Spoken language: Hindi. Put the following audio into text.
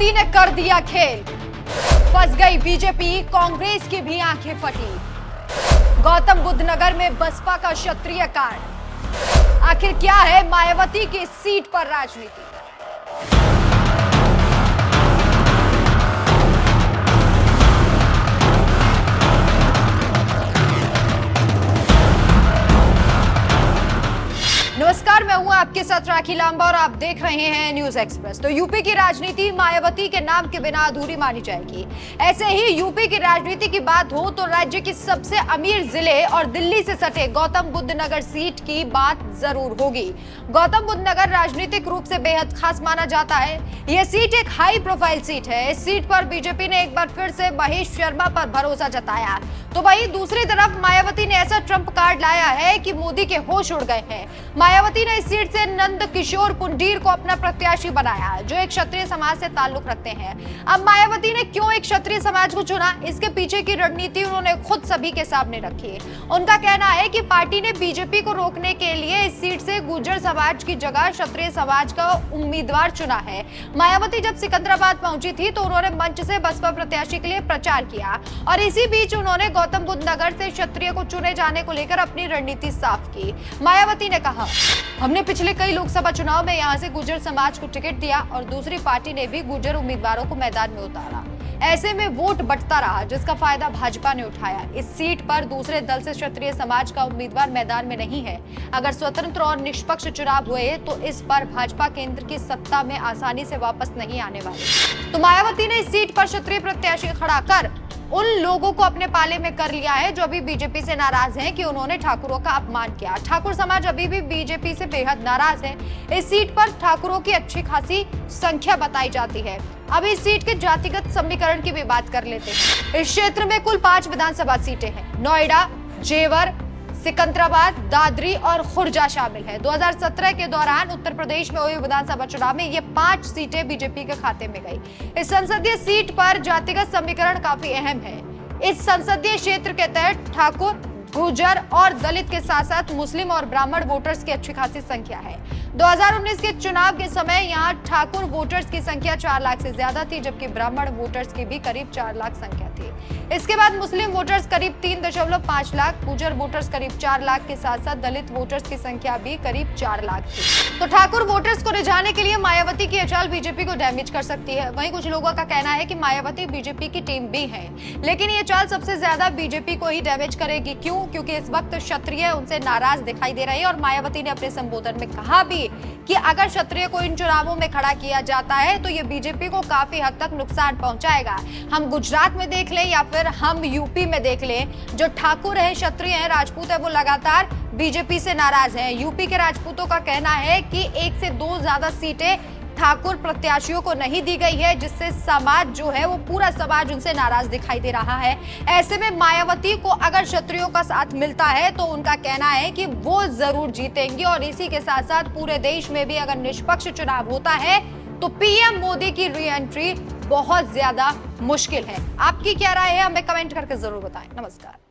मायावती ने कर दिया खेल, फंस गई बीजेपी, कांग्रेस की भी आंखें फटी। गौतम बुद्ध नगर में बसपा का क्षत्रिय कांड, आखिर क्या है मायावती की सीट पर राजनीति? नमस्कार, मैं हूं आपके साथ राखी लांबा और आप देख रहे हैं न्यूज एक्सप्रेस। तो यूपी की राजनीति मायावती के नाम के बिना अधूरी मानी जाएगी। ऐसे ही यूपी की राजनीति की बात हो तो राज्य की सबसे अमीर जिले और दिल्ली से सटे गौतम बुद्ध नगर सीट की बात जरूर होगी। गौतम बुद्ध नगर राजनीतिक रूप से बेहद खास माना जाता है। यह सीट एक हाई प्रोफाइल सीट है। इस सीट पर बीजेपी ने एक बार फिर से महेश शर्मा पर भरोसा जताया, तो वहीं दूसरी तरफ मायावती ने ऐसा ट्रम्प कार्ड लाया है कि मोदी के होश उड़ गए हैं। मायावती ने इस सीट से नंद किशोर पुंडीर को अपना प्रत्याशी बनाया, जो एक क्षत्रिय समाज से ताल्लुक रखते हैं। अब मायावती ने क्यों एक क्षत्रिय समाज को चुना, इसके पीछे की रणनीति उन्होंने खुद सभी के सामने रखी। उनका कहना है कि पार्टी ने बीजेपी को रोकने के लिए इस सीट से गुर्जर समाज की जगह क्षत्रिय समाज का उम्मीदवार चुना है। मायावती जब सिकंदराबाद पहुंची थी तो उन्होंने मंच से बसपा प्रत्याशी के लिए प्रचार किया और इसी बीच उन्होंने गौतम बुद्ध नगर से क्षत्रिय को चुने जाने को लेकर अपनी रणनीति साफ की। मायावती ने कहा, हमने पिछले कई लोकसभा चुनाव में यहां से गुर्जर समाज को टिकट दिया और दूसरी पार्टी ने भी गुर्जर उम्मीदवारों को मैदान में उतारा। ऐसे में वोट बंटता रहा, जिसका फायदा भाजपा ने उठाया। इस सीट पर दूसरे दल से क्षत्रिय समाज का उम्मीदवार मैदान में नहीं है। अगर स्वतंत्र और निष्पक्ष चुनाव हुए तो इस पर भाजपा केंद्र की सत्ता में आसानी से वापस नहीं आने वाली। तो मायावती ने इस सीट पर क्षत्रिय प्रत्याशी खड़ा कर उन लोगों को अपने पाले में कर लिया है जो अभी बीजेपी से नाराज हैं कि उन्होंने ठाकुरों का अपमान किया। ठाकुर समाज अभी भी बीजेपी से बेहद नाराज है। इस सीट पर ठाकुरों की अच्छी खासी संख्या बताई जाती है। अब इस सीट के जातिगत समीकरण की भी बात कर लेते हैं। इस क्षेत्र में कुल 5 विधानसभा सीटें हैं। नोएडा, जेवर, सिकंदराबाद, दादरी और खुर्जा शामिल है। 2017 के दौरान उत्तर प्रदेश में हुए विधानसभा चुनाव में ये 5 सीटें बीजेपी के खाते में गई। इस संसदीय सीट पर जातिगत समीकरण काफी अहम है। इस संसदीय क्षेत्र के तहत ठाकुर, गुर्जर और दलित के साथ साथ मुस्लिम और ब्राह्मण वोटर्स की अच्छी खासी संख्या है। 2019 के चुनाव के समय यहाँ ठाकुर वोटर्स की संख्या 4 लाख से ज्यादा थी, जबकि ब्राह्मण वोटर्स की भी करीब 4 लाख संख्या थी। इसके बाद मुस्लिम वोटर्स करीब 3.5 लाख, गुर्जर वोटर्स करीब 4 लाख के साथ साथ दलित वोटर्स की संख्या भी करीब 4 लाख थी। तो ठाकुर वोटर्स को रिझाने के लिए मायावती की चाल बीजेपी को डैमेज कर सकती है। वहीं कुछ लोगों का कहना है कि मायावती बीजेपी की टीम भी है, लेकिन ये चाल सबसे ज्यादा बीजेपी को ही डैमेज करेगी। क्यों? क्योंकि इस वक्त क्षत्रिय उनसे नाराज दिखाई दे रहे हैं और मायावती ने अपने संबोधन में कहा भी कि अगर क्षत्रिय को इन चुनावों में खड़ा किया जाता है तो ये बीजेपी को काफी हद तक नुकसान पहुंचाएगा। हम गुजरात में देख लें या फिर हम यूपी में देख लें, जो ठाकुर है, क्षत्रिय है, राजपूत है, वो लगातार बीजेपी से नाराज हैं। यूपी के राजपूतों का कहना है कि 1 से 2 ज्यादा सीटें ठाकुर प्रत्याशियों को नहीं दी गई है, जिससे समाज जो है वो पूरा समाज उनसे नाराज दिखाई दे रहा है। ऐसे में मायावती को अगर क्षत्रियों का साथ मिलता है तो उनका कहना है कि वो जरूर जीतेंगी और इसी के साथ साथ पूरे देश में भी अगर निष्पक्ष चुनाव होता है तो पीएम मोदी की री एंट्री बहुत ज्यादा मुश्किल है। आपकी क्या राय है, हमें कमेंट करके जरूर बताएं। नमस्कार।